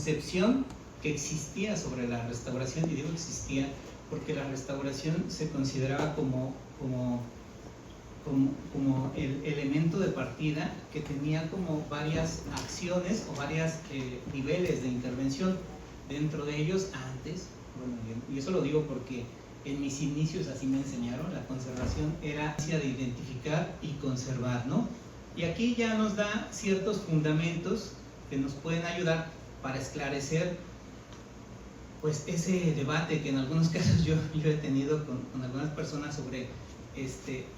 concepción que existía sobre la restauración, y digo existía porque la restauración se consideraba como el elemento de partida que tenía como varias acciones o varios niveles de intervención. Dentro de ellos, antes, bueno, y eso lo digo porque en mis inicios así me enseñaron, la conservación era de identificar y conservar, ¿no? Y aquí ya nos da ciertos fundamentos que nos pueden ayudar para esclarecer pues ese debate que en algunos casos yo he tenido con algunas personas sobre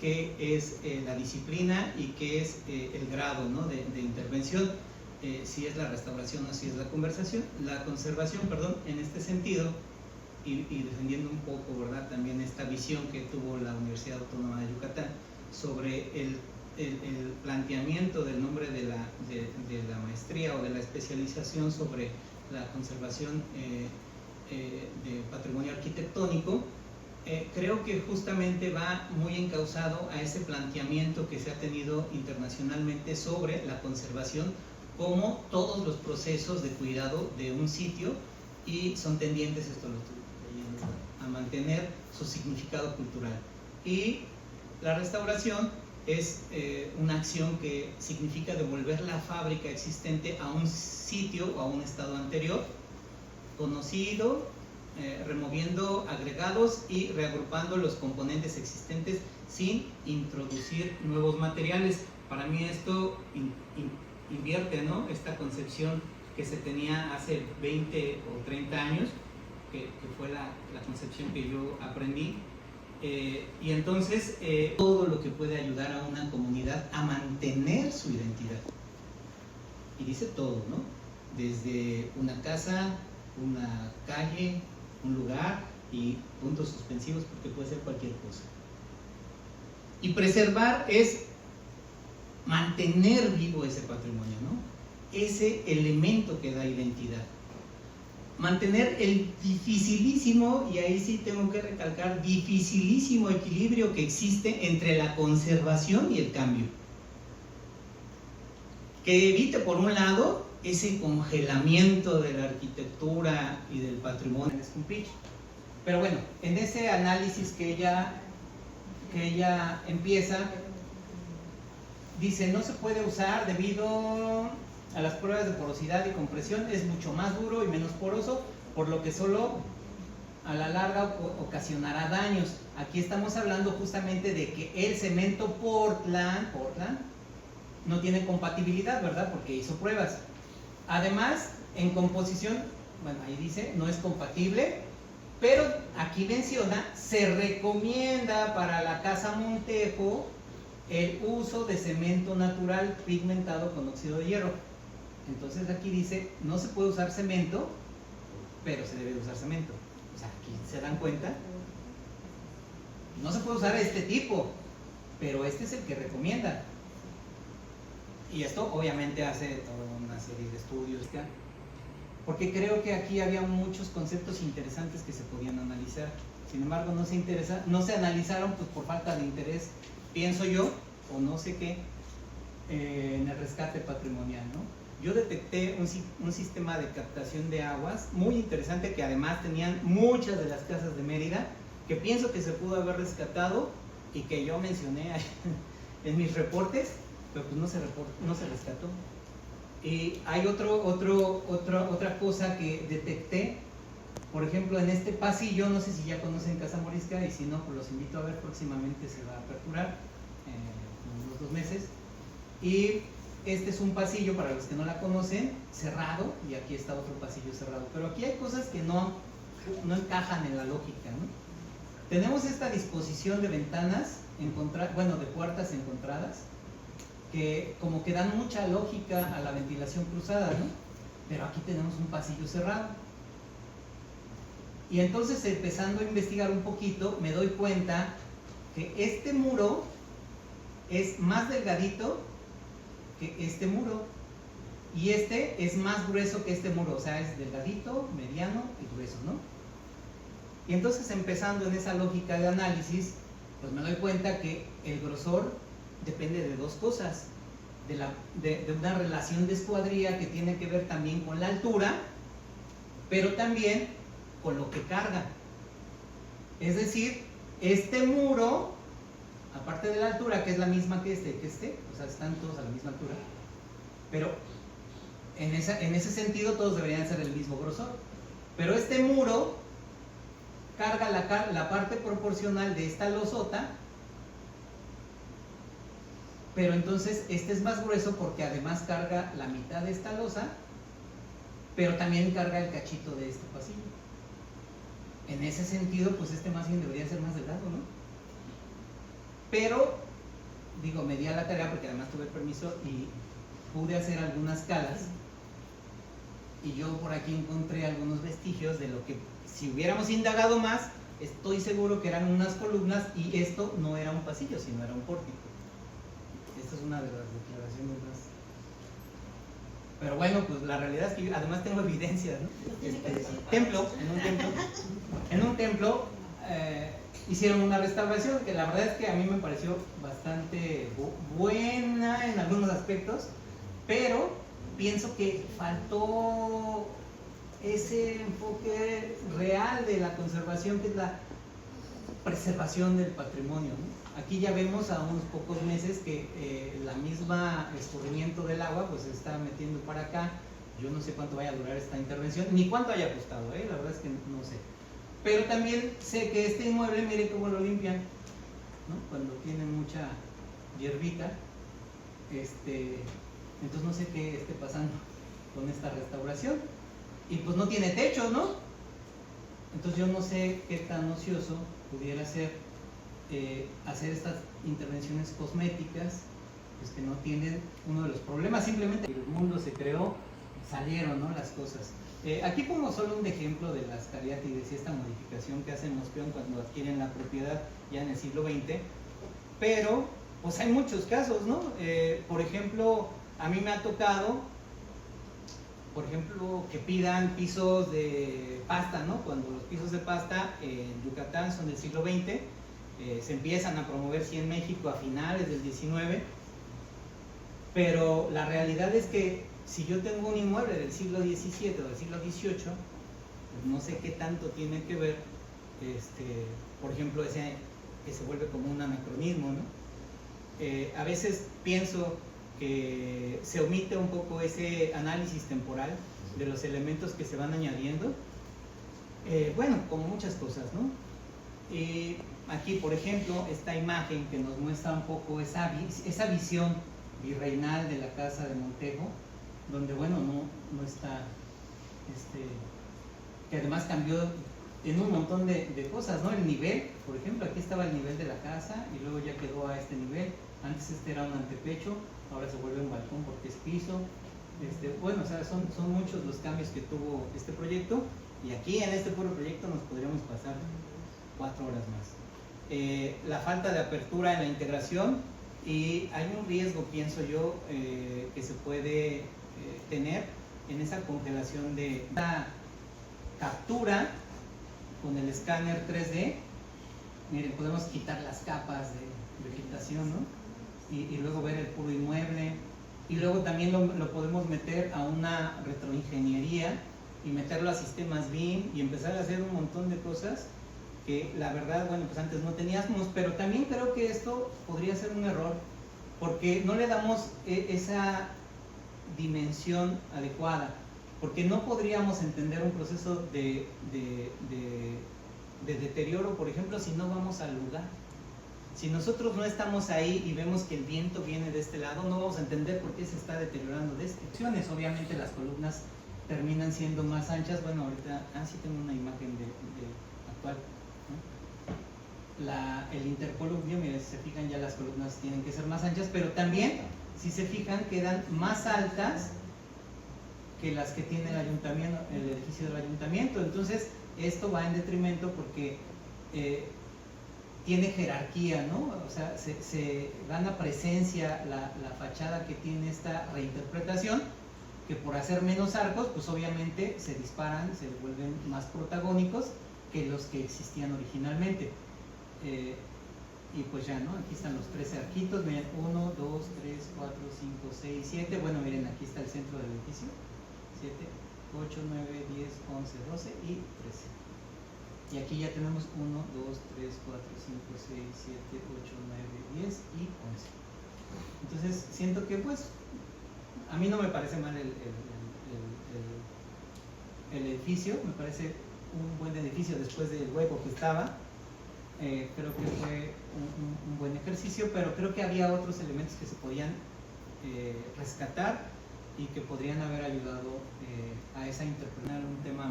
qué es la disciplina y qué es el grado, ¿no?, de intervención, si es la restauración o si es la conservación, perdón, en este sentido, y defendiendo un poco, ¿verdad?, también esta visión que tuvo la Universidad Autónoma de Yucatán sobre el planteamiento del nombre de la maestría o de la especialización sobre la conservación de patrimonio arquitectónico. Creo que justamente va muy encauzado a ese planteamiento que se ha tenido internacionalmente sobre la conservación, como todos los procesos de cuidado de un sitio, y son tendientes, esto lo estoy leyendo, a mantener su significado cultural. Y la restauración es una acción que significa devolver la fábrica existente a un sitio o a un estado anterior, conocido, removiendo agregados y reagrupando los componentes existentes sin introducir nuevos materiales. Para mí esto invierte, ¿no?, esta concepción que se tenía hace 20 o 30 años, que fue la concepción que yo aprendí, y entonces todo lo que puede ayudar a una comunidad a mantener su identidad. Y dice todo, ¿no?, desde una casa, una calle, un lugar, y puntos suspensivos porque puede ser cualquier cosa. Y preservar es mantener vivo ese patrimonio, ¿no?, ese elemento que da identidad. Mantener el dificilísimo, y ahí sí tengo que recalcar, dificilísimo equilibrio que existe entre la conservación y el cambio, que evite por un lado ese congelamiento de la arquitectura y del patrimonio en Scumpiche. Pero bueno, en ese análisis que ella empieza, dice: no se puede usar debido a las pruebas de porosidad y compresión, es mucho más duro y menos poroso, por lo que solo a la larga ocasionará daños. Aquí estamos hablando justamente de que el cemento Portland no tiene compatibilidad, ¿verdad?, porque hizo pruebas. Además, en composición, bueno, ahí dice, no es compatible, pero aquí menciona, se recomienda para la casa Montejo el uso de cemento natural pigmentado con óxido de hierro. Entonces aquí dice, no se puede usar cemento, pero se debe usar cemento. O sea, aquí se dan cuenta, no se puede usar este tipo, pero este es el que recomienda. Y esto obviamente hace toda una serie de estudios, porque creo que aquí había muchos conceptos interesantes que se podían analizar. Sin embargo, no se analizaron pues por falta de interés, pienso yo, o no sé qué, en el rescate patrimonial, ¿no? Yo detecté un sistema de captación de aguas muy interesante, que además tenían muchas de las casas de Mérida, que pienso que se pudo haber rescatado y que yo mencioné en mis reportes, pero pues no se rescató. Y hay otra cosa que detecté, por ejemplo, en este pasillo, no sé si ya conocen Casa Morisca, y si no, pues los invito a ver, próximamente se va a aperturar, en unos 2 meses, y este es un pasillo, para los que no la conocen, cerrado, y aquí está otro pasillo cerrado, pero aquí hay cosas que no encajan en la lógica, ¿no? Tenemos esta disposición de ventanas, de puertas encontradas, que como que dan mucha lógica a la ventilación cruzada, ¿no? Pero aquí tenemos un pasillo cerrado. Y entonces, empezando a investigar un poquito, me doy cuenta que este muro es más delgadito que este muro, y este es más grueso que este muro, o sea, es delgadito, mediano y grueso, ¿no? Y entonces, empezando en esa lógica de análisis, pues me doy cuenta que el grosor depende de 2 cosas, de una relación de escuadría que tiene que ver también con la altura pero también con lo que carga. Es decir, este muro, aparte de la altura, que es la misma que este, o sea, están todos a la misma altura, pero en ese sentido todos deberían ser el mismo grosor. Pero este muro carga la parte proporcional de esta losota, pero entonces este es más grueso porque además carga la mitad de esta losa, pero también carga el cachito de este pasillo. En ese sentido, pues este más bien debería ser más delgado, ¿no? Pero, digo, me di a la tarea porque además tuve permiso y pude hacer algunas calas, y yo por aquí encontré algunos vestigios de lo que, si hubiéramos indagado más, estoy seguro que eran unas columnas, y esto no era un pasillo, sino era un pórtico. Esta es una de las declaraciones más. Pero bueno, pues la realidad es que yo además tengo evidencias, ¿no? En un templo hicieron una restauración que la verdad es que a mí me pareció bastante buena en algunos aspectos, pero pienso que faltó ese enfoque real de la conservación, que es la preservación del patrimonio, ¿no? Aquí ya vemos a unos pocos meses que la misma escurrimiento del agua pues se está metiendo para acá. Yo no sé cuánto vaya a durar esta intervención, ni cuánto haya costado, la verdad es que no sé. Pero también sé que este inmueble, mire cómo lo limpian, ¿no? Cuando tiene mucha hierbita, entonces no sé qué esté pasando con esta restauración. Y pues no tiene techo, ¿no? Entonces yo no sé qué tan ocioso pudiera ser hacer estas intervenciones cosméticas, pues que no tienen uno de los problemas. Simplemente el mundo se creó, salieron, ¿no?, las cosas. Aquí pongo solo un ejemplo de las cariátides y esta modificación que hace Mospeón cuando adquieren la propiedad ya en el siglo XX, pero pues hay muchos casos, ¿no? Por ejemplo, a mí me ha tocado, por ejemplo, que pidan pisos de pasta, ¿no? Cuando los pisos de pasta en Yucatán son del siglo XX, se empiezan a promover sí en México a finales del XIX, pero la realidad es que si yo tengo un inmueble del siglo XVII o del siglo XVIII, pues no sé qué tanto tiene que ver, por ejemplo, ese que se vuelve como un anacronismo, ¿no? A veces pienso que se omite un poco ese análisis temporal de los elementos que se van añadiendo, bueno, como muchas cosas, ¿no? Aquí, por ejemplo, esta imagen que nos muestra un poco esa visión virreinal de la casa de Montejo, donde, bueno, no está, que además cambió en un montón de cosas, ¿no? El nivel, por ejemplo, aquí estaba el nivel de la casa y luego ya quedó a este nivel. Antes era un antepecho, ahora se vuelve un balcón porque es piso. Bueno, o sea, son muchos los cambios que tuvo este proyecto, y aquí en este puro proyecto nos podríamos pasar 4 horas más. La falta de apertura en la integración, y hay un riesgo, pienso yo, que se puede tener en esa congelación de la captura con el escáner 3D. Miren, podemos quitar las capas de vegetación, ¿no? Y luego ver el puro inmueble, y luego también lo podemos meter a una retroingeniería y meterlo a sistemas BIM y empezar a hacer un montón de cosas que la verdad, bueno, pues antes no teníamos. Pero también creo que esto podría ser un error porque no le damos esa dimensión adecuada, porque no podríamos entender un proceso de deterioro, por ejemplo, si no vamos al lugar. Si nosotros no estamos ahí y vemos que el viento viene de este lado, no vamos a entender por qué se está deteriorando de este. Obviamente las columnas terminan siendo más anchas. Bueno, ahorita, sí tengo una imagen de actual, ¿no? El intercolumnio, miren, si se fijan, ya las columnas tienen que ser más anchas, pero también, si se fijan, quedan más altas que las que tiene el ayuntamiento, el edificio del ayuntamiento. Entonces, esto va en detrimento porque tiene jerarquía, ¿no? O sea, se gana presencia la fachada que tiene esta reinterpretación, que por hacer menos arcos, pues obviamente se disparan, se vuelven más protagónicos que los que existían originalmente. Y pues ya, ¿no? Aquí están los 13 arquitos, miren, 1, 2, 3, 4, 5, 6, 7. Bueno, miren, aquí está el centro del edificio, 7. 8, 9, 10, 11, 12 y 13. Y aquí ya tenemos 1, 2, 3, 4, 5, 6, 7, 8, 9, 10 y 11. Entonces siento que pues a mí no me parece mal el edificio, me parece un buen edificio después del hueco que estaba. Creo que fue un buen ejercicio, pero creo que había otros elementos que se podían rescatar y que podrían haber ayudado a esa interpretar un tema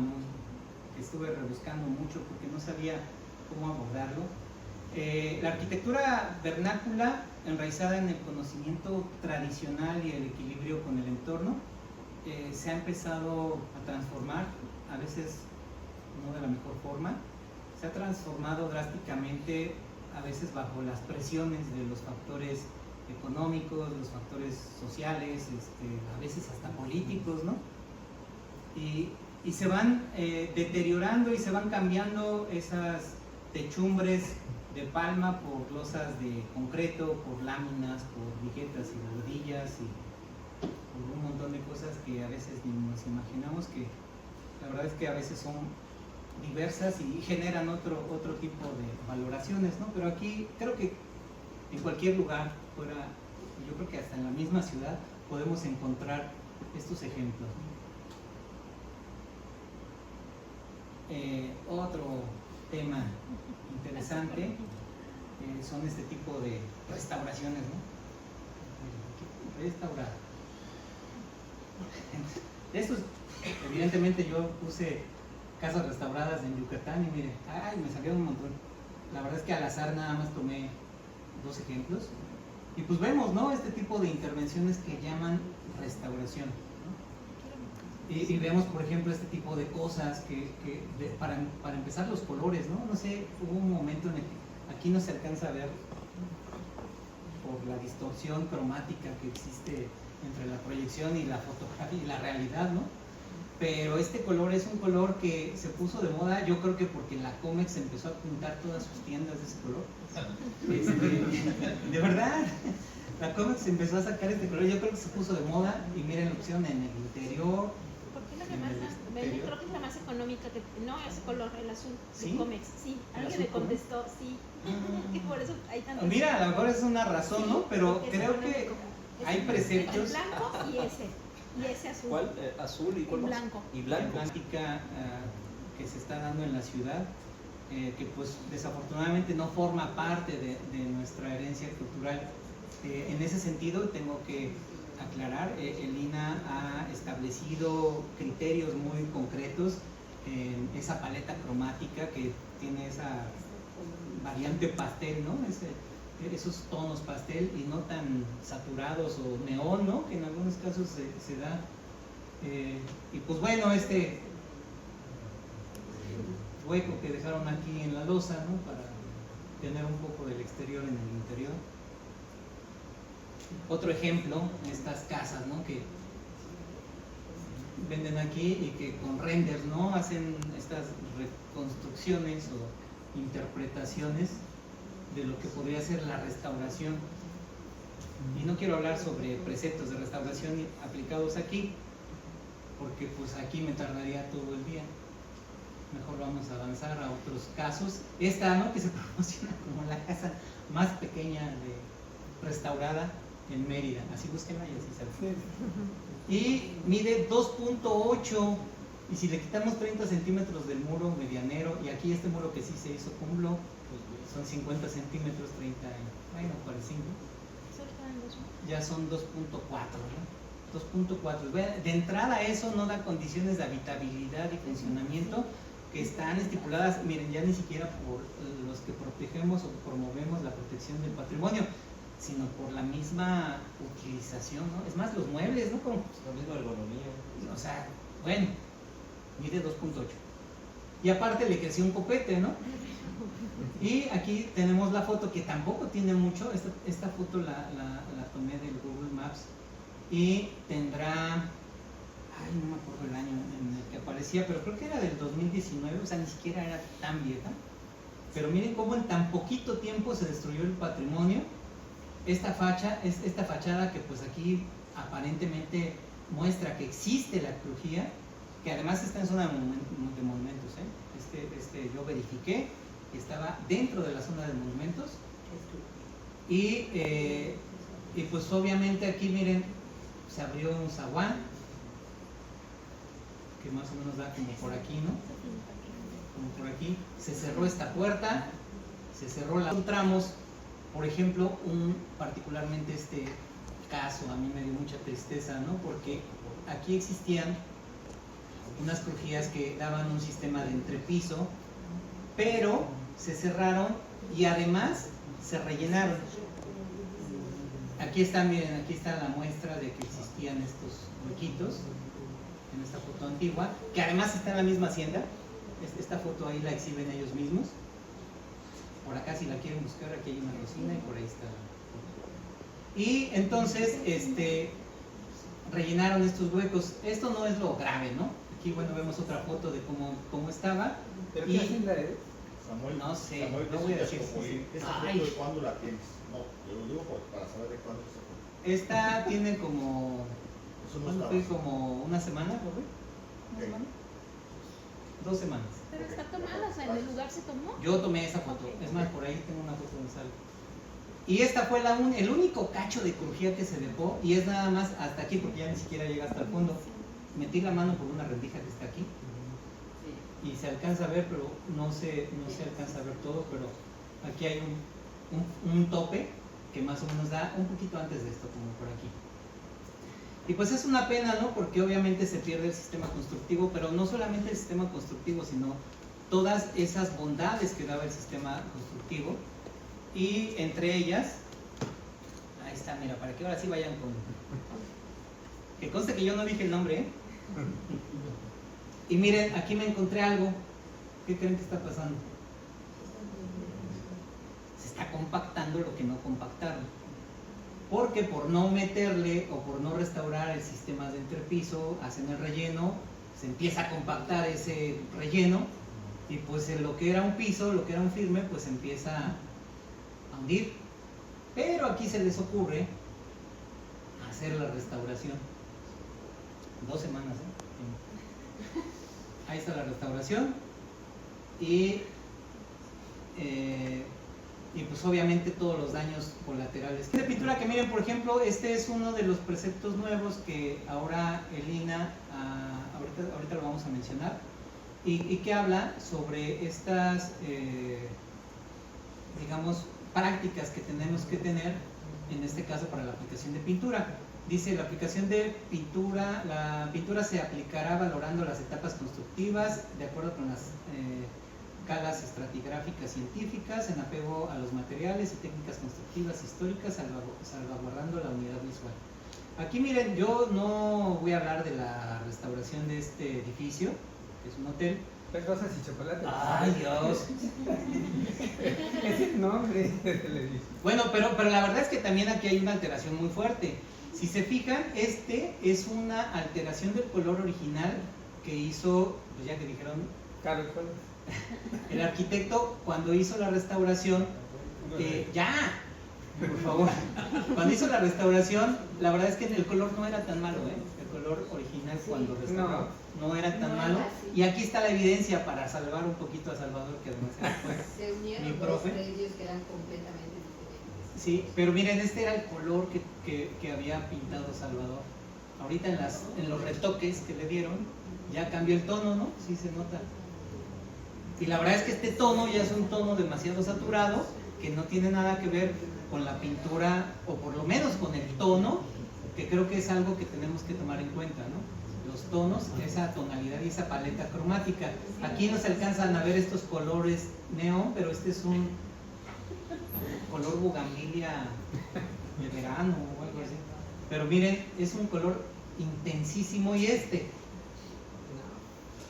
que estuve rebuscando mucho porque no sabía cómo abordarlo. La arquitectura vernácula, enraizada en el conocimiento tradicional y el equilibrio con el entorno, se ha empezado a transformar, a veces no de la mejor forma. Se ha transformado drásticamente, a veces bajo las presiones de los factores económicos, los factores sociales, a veces hasta políticos, ¿no? Y se van deteriorando y se van cambiando esas techumbres de palma por losas de concreto, por láminas, por viguetas y rodillas y por un montón de cosas que a veces ni nos imaginamos, que la verdad es que a veces son diversas y generan otro tipo de valoraciones, ¿no? Pero aquí creo que en cualquier lugar fuera, yo creo que hasta en la misma ciudad podemos encontrar estos ejemplos. Otro tema interesante son este tipo de restauraciones, ¿no? Restaurar. De estos, evidentemente yo puse casas restauradas en Yucatán y mire, me salieron un montón. La verdad es que al azar nada más tomé 2 ejemplos y pues vemos, ¿no? Este tipo de intervenciones que llaman restauración, ¿no? Y vemos, por ejemplo, este tipo de cosas para empezar, los colores, ¿no? No sé, hubo un momento en el que aquí no se alcanza a ver por la distorsión cromática que existe entre la proyección y la fotografía y la realidad, ¿no? Pero este color es un color que se puso de moda, yo creo que porque la Comex empezó a pintar todas sus tiendas de ese color. De verdad, la Comex empezó a sacar este color, yo creo que se puso de moda y miren la opción en el interior. Porque es la más, creo que es la más económica, no ese color, el azul, ¿sí? De Comex, sí. Alguien me contestó, sí. Y por eso hay tantos. Mira, a lo mejor es una razón, ¿no? Pero creo que hay preceptos. El blanco y ese azul. ¿Cuál? ¿Azul y cuál más? Blanco. Y blanco. La plástica que se está dando en la ciudad, que pues desafortunadamente no forma parte de nuestra herencia cultural. En ese sentido tengo que aclarar, el INAH ha establecido criterios muy concretos en esa paleta cromática que tiene esa variante pastel, ¿no? Esos tonos pastel y no tan saturados o neón, ¿no? Que en algunos casos se da. Y pues bueno, este hueco que dejaron aquí en la losa, ¿no? Para tener un poco del exterior en el interior. Otro ejemplo, estas casas, ¿no? Que venden aquí y que con renders, ¿no? Hacen estas reconstrucciones o interpretaciones de lo que podría ser la restauración. Y no quiero hablar sobre preceptos de restauración aplicados aquí, porque pues aquí me tardaría todo el día. Mejor vamos a avanzar a otros casos. Esta, ¿no? Que se promociona como la casa más pequeña restaurada en Mérida. Así búsquenla y así sale. Y mide 2.8, y si le quitamos 30 centímetros del muro medianero, y aquí este muro que sí se hizo con blog, son 50 centímetros, 30, bueno, 45. Ya son 2.4, ¿no? 2.4. De entrada eso no da condiciones de habitabilidad y funcionamiento que están estipuladas, miren, ya ni siquiera por los que protegemos o promovemos la protección del patrimonio, sino por la misma utilización, ¿no? Es más, los muebles, ¿no? Como la misma ergonomía. O sea, bueno, mide 2.8. Y aparte le creció un copete, ¿no? Y aquí tenemos la foto que tampoco tiene mucho. Esta foto la tomé del Google Maps y tendrá, no me acuerdo el año en el que aparecía, pero creo que era del 2019, o sea, ni siquiera era tan vieja. Pero miren cómo en tan poquito tiempo se destruyó el patrimonio. Esta fachada que pues aquí aparentemente muestra que existe la crujía, que además está en zona de monumentos, yo verifiqué, estaba dentro de la zona de monumentos. Y pues obviamente aquí miren, se abrió un zaguán que más o menos da como por aquí, ¿no? Como por aquí. Se cerró esta puerta, se cerró la... Encontramos, por ejemplo, particularmente este caso, a mí me dio mucha tristeza, ¿no? Porque aquí existían unas crujías que daban un sistema de entrepiso, pero se cerraron y además se rellenaron. Aquí está, miren, aquí está la muestra de que existían estos huequitos en esta foto antigua, que además está en la misma hacienda. Esta foto ahí la exhiben ellos mismos. Por acá si la quieren buscar, aquí hay una cocina y por ahí está la foto. Y entonces, rellenaron estos huecos. Esto no es lo grave, ¿no? Aquí, bueno, vemos otra foto de cómo estaba. ¿Pero qué hacienda es? Samuel, no sé, Samuel, no voy a decir. ¿Esa foto de cuándo la tienes? No, yo lo digo para saber de cuándo se fue. Esta tiene como... Eso no ¿Cuándo estaba. fue? ¿Como una semana, Robert? ¿Una semana? 2 semanas. Pero está tomada, o sea, en el lugar se tomó. Yo tomé esa foto. Es más, por ahí tengo una foto donde sale. Y esta fue el único cacho de crujía que se dejó, y es nada más hasta aquí, porque ya ni siquiera llega hasta el fondo. Metí la mano por una rendija que está aquí y se alcanza a ver, pero no se alcanza a ver todo, pero aquí hay un tope que más o menos da un poquito antes de esto, como por aquí. Y pues es una pena, ¿no? Porque obviamente se pierde el sistema constructivo, pero no solamente el sistema constructivo, sino todas esas bondades que daba el sistema constructivo. Y entre ellas, ahí está, mira, para que ahora sí vayan con... Que conste que yo no dije el nombre, ¿eh? Y miren, aquí me encontré algo. ¿Qué creen que está pasando? Se está compactando lo que no compactaron. Porque por no meterle o por no restaurar el sistema de entrepiso, hacen el relleno, se empieza a compactar ese relleno, y pues en lo que era un piso, lo que era un firme, pues empieza a hundir. Pero aquí se les ocurre hacer la restauración. 2 semanas, ¿eh? Ahí está la restauración. Y pues obviamente todos los daños colaterales. De pintura que miren, por ejemplo, este es uno de los preceptos nuevos que ahora Elina, ahorita lo vamos a mencionar, y que habla sobre estas, digamos, prácticas que tenemos que tener, en este caso para la aplicación de pintura. Dice, la aplicación de pintura, la pintura se aplicará valorando las etapas constructivas de acuerdo con las escalas estratigráficas científicas, en apego a los materiales y técnicas constructivas históricas, salvaguardando la unidad visual. Aquí miren, yo no voy a hablar de la restauración de este edificio, que es un hotel. Rosas y chocolates. ¡Ay, Dios! Es el nombre del edificio. Bueno, pero la verdad es que también aquí hay una alteración muy fuerte. Si se fijan, este es una alteración del color original que hizo, pues ya que dijeron, Carlos, ¿cuál es? el arquitecto cuando hizo la restauración, ya, por favor, cuando hizo la restauración, la verdad es que el color no era tan malo, el color original cuando restauró no era tan malo, y aquí está la evidencia para salvar un poquito a Salvador, que además se unieron mi profe. Dos precios que eran completamente diferentes. Sí, pero miren, este era el color que había pintado Salvador. Ahorita en los retoques que le dieron, ya cambió el tono, ¿no? Sí se nota. Y la verdad es que este tono ya es un tono demasiado saturado, que no tiene nada que ver con la pintura, o por lo menos con el tono, que creo que es algo que tenemos que tomar en cuenta, ¿no? Los tonos, esa tonalidad y esa paleta cromática. Aquí no se alcanzan a ver estos colores neón, pero este es un color bugambilia de verano o algo así. Pero miren, es un color intensísimo, y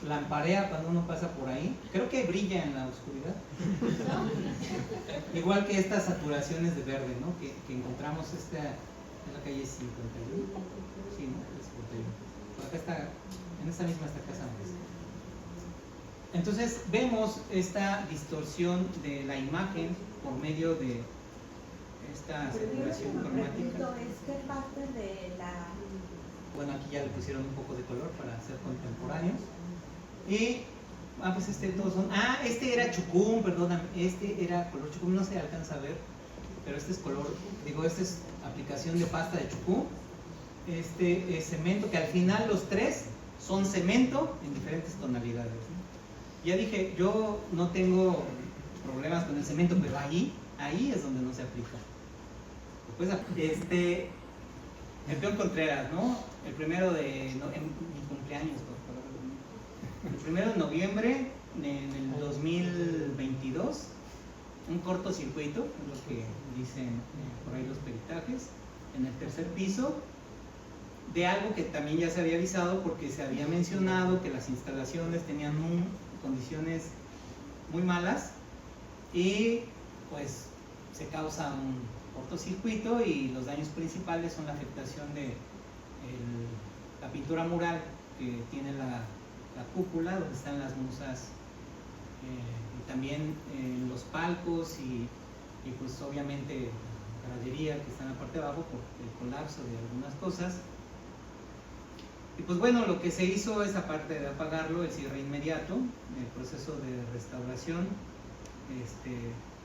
lamparea cuando uno pasa por ahí. Creo que brilla en la oscuridad. Igual que estas saturaciones de verde, ¿no? Que encontramos en la calle 51. Sí, ¿no? 51. Por acá está, en esta misma esta casa. Entonces vemos esta distorsión de la imagen por medio de esta saturación cromática. ¿Es qué parte de la bueno, aquí ya le pusieron un poco de color para ser contemporáneos. Y, pues todos son, este era chucum, perdóname, este era color chucum, no se alcanza a ver, pero este es color, esta es aplicación de pasta de chucum. Este es cemento, que al final los tres son cemento en diferentes tonalidades, ¿no? Ya dije, yo no tengo problemas con el cemento, pero ahí es donde no se aplica. Pues el peor Contreras, ¿no? El primero de mi cumpleaños, por favor. El primero de noviembre en el 2022, un cortocircuito, es lo que dicen por ahí los peritajes, en el tercer piso, de algo que también ya se había avisado porque se había mencionado que las instalaciones tenían condiciones muy malas y pues se causa un cortocircuito y los daños principales son la afectación de la pintura mural que tiene la cúpula donde están las musas, y también los palcos y pues obviamente la gradería que está en la parte de abajo por el colapso de algunas cosas. Y pues bueno, lo que se hizo es, aparte de apagarlo, el cierre inmediato. El proceso de restauración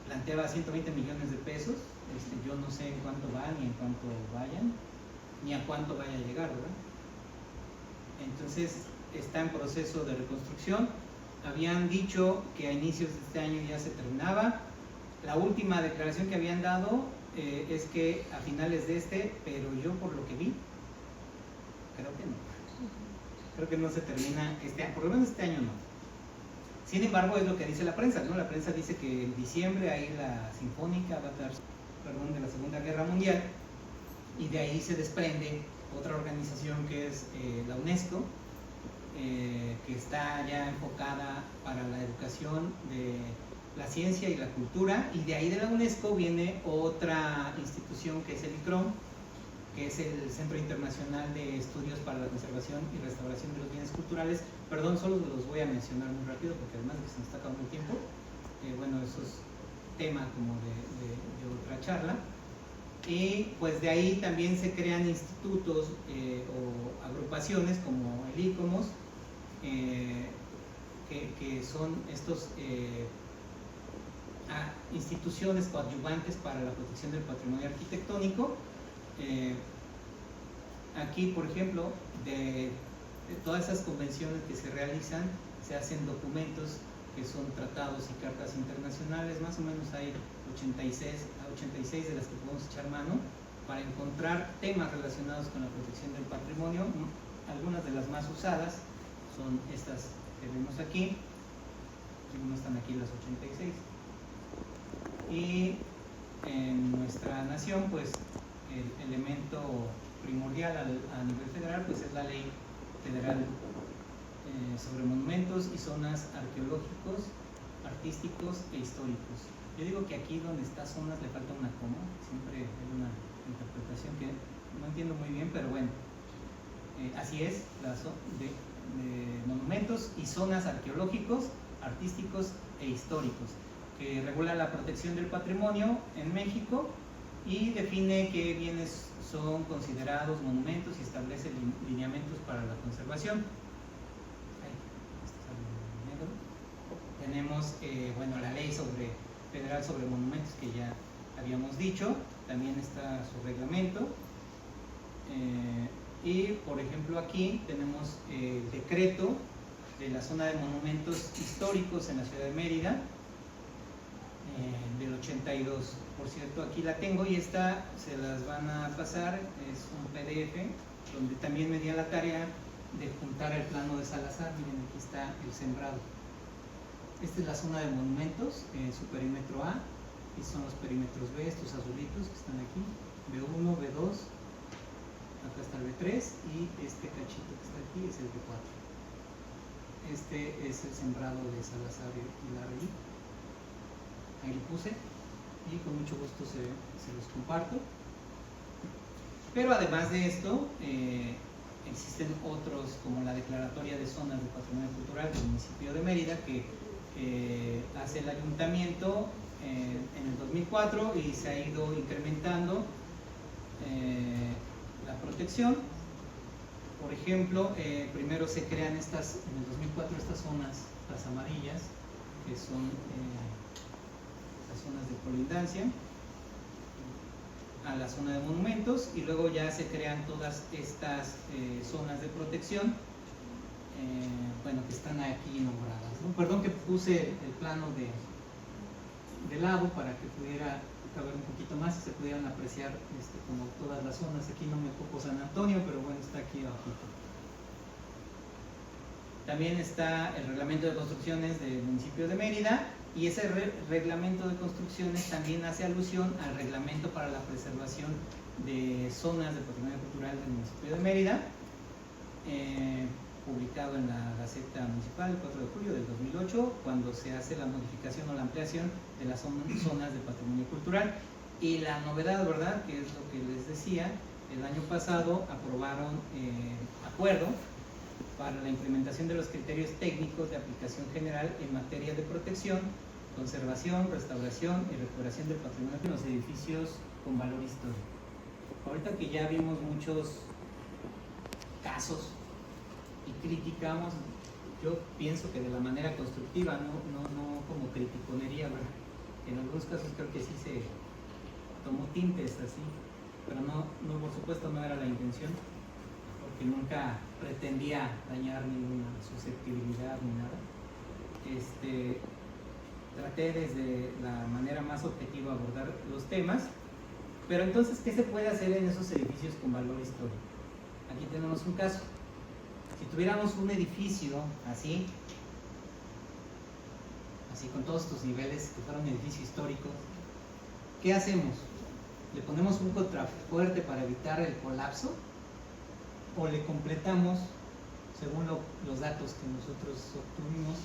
planteaba 120 millones de pesos. Yo no sé en cuánto van, ni en cuánto vayan, ni a cuánto vaya a llegar, ¿verdad? Entonces está en proceso de reconstrucción. Habían dicho que a inicios de este año ya se terminaba. La última declaración que habían dado es que a finales de pero yo por lo que vi, creo que no. Creo que no se termina este año, por lo menos este año no. Sin embargo, es lo que dice la prensa, ¿no? La prensa dice que en diciembre ahí la Sinfónica va a estar, de la Segunda Guerra Mundial, y de ahí se desprende otra organización que es la UNESCO, que está ya enfocada para la educación de la ciencia y la cultura, y de ahí de la UNESCO viene otra institución que es el ICROM, que es el Centro Internacional de Estudios para la Conservación y Restauración de los Bienes Culturales. Perdón, solo los voy a mencionar muy rápido porque además de que se nos está acabando el tiempo, bueno, eso es tema como de otra charla. Y pues de ahí también se crean institutos o agrupaciones como el ICOMOS, que son estos instituciones coadyuvantes para la protección del patrimonio arquitectónico. Aquí, por ejemplo, de todas esas convenciones que se realizan, se hacen documentos que son tratados y cartas internacionales. Más o menos hay 86 de las que podemos echar mano para encontrar temas relacionados con la protección del patrimonio. Algunas de las más usadas son estas que vemos aquí. No están aquí las 86. Y en nuestra nación, pues el elemento primordial a nivel federal pues es la Ley Federal sobre Monumentos y Zonas Arqueológicos, Artísticos e Históricos. Yo digo que aquí donde está zonas le falta una coma, siempre hay una interpretación que no entiendo muy bien, pero bueno, así es, de monumentos y zonas arqueológicos, artísticos e históricos, que regula la protección del patrimonio en México y define qué bienes son considerados monumentos y establece lineamientos para la conservación. Tenemos bueno, la ley federal sobre monumentos que ya habíamos dicho, también está su reglamento, y por ejemplo aquí tenemos el decreto de la zona de monumentos históricos en la ciudad de Mérida, del 82. Por cierto, aquí la tengo y esta se las van a pasar, es un PDF donde también me di a la tarea de juntar el plano de Salazar. Miren, aquí está el sembrado. Esta es la zona de monumentos, su perímetro A, y son los perímetros B, estos azulitos que están aquí, B1, B2, acá está el B3 y este cachito que está aquí es el B4. Este es el sembrado de Salazar y Larry. Ahí lo puse y con mucho gusto se los comparto. Pero además de esto, existen otros, como la Declaratoria de Zonas de Patrimonio Cultural del municipio de Mérida, que hace el ayuntamiento en el 2004 y se ha ido incrementando la protección. Por ejemplo, primero se crean estas, en el 2004, estas zonas, las amarillas, que son las zonas de colindancia a la zona de monumentos, y luego ya se crean todas estas zonas de protección, bueno, que están aquí nombradas, ¿no? Perdón que puse el plano de lado para que pudiera caber un poquito más y se pudieran apreciar como todas las zonas. Aquí no me ocupo San Antonio, pero bueno, está aquí abajito. También está el reglamento de construcciones del municipio de Mérida, y ese reglamento de construcciones también hace alusión al reglamento para la preservación de zonas de patrimonio cultural del municipio de Mérida, publicado en la Gaceta Municipal el 4 de julio del 2008, cuando se hace la modificación o la ampliación de las zonas de patrimonio cultural. Y la novedad, ¿verdad?, que es lo que les decía, el año pasado aprobaron acuerdo para la implementación de los criterios técnicos de aplicación general en materia de protección, conservación, restauración y recuperación del patrimonio en los edificios con valor histórico. Ahorita que ya vimos muchos casos y criticamos, yo pienso que de la manera constructiva, no como criticonería, ¿verdad? En algunos casos creo que sí se tomó tintes así, pero no, por supuesto no era la intención, porque nunca pretendía dañar ninguna susceptibilidad ni nada. Traté desde la manera más objetiva abordar los temas, pero entonces, ¿qué se puede hacer en esos edificios con valor histórico? Aquí tenemos un caso. Si tuviéramos un edificio así con todos estos niveles, que fuera un edificio histórico, ¿qué hacemos? ¿Le ponemos un contrafuerte para evitar el colapso? ¿O le completamos según los datos que nosotros obtuvimos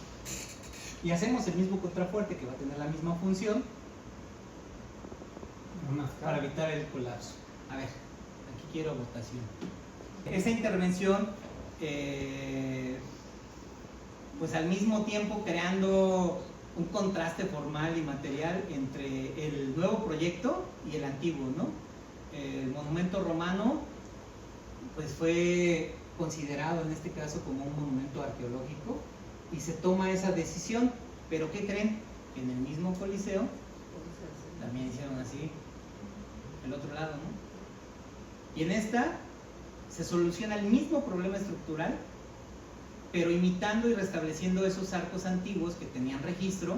y hacemos el mismo contrafuerte que va a tener la misma función para evitar el colapso? A ver, aquí quiero votación. Esa intervención, pues al mismo tiempo creando un contraste formal y material entre el nuevo proyecto y el antiguo, ¿no? El monumento romano pues fue considerado en este caso como un monumento arqueológico y se toma esa decisión, pero ¿qué creen? En el mismo Coliseo también hicieron así el otro lado, ¿no? Y en esta se soluciona el mismo problema estructural, pero imitando y restableciendo esos arcos antiguos que tenían registro,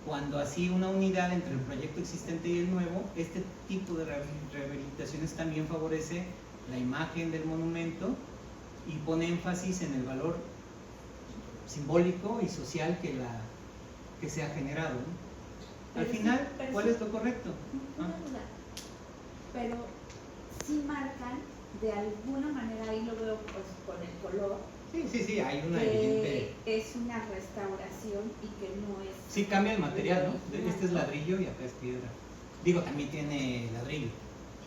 cuando así una unidad entre el proyecto existente y el nuevo. Este tipo de rehabilitaciones también favorece la imagen del monumento y pone énfasis en el valor simbólico y social que se ha generado, ¿no? Al final, ¿cuál es lo correcto? Una duda, pero sí marcan de alguna manera, ahí lo veo pues con el color. Sí, hay una que evidente. Es una restauración y que no es. Sí, cambia el material, ¿no? Este es ladrillo y acá es piedra. Digo, también tiene ladrillo,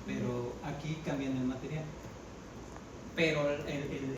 pero aquí cambian el material. Pero el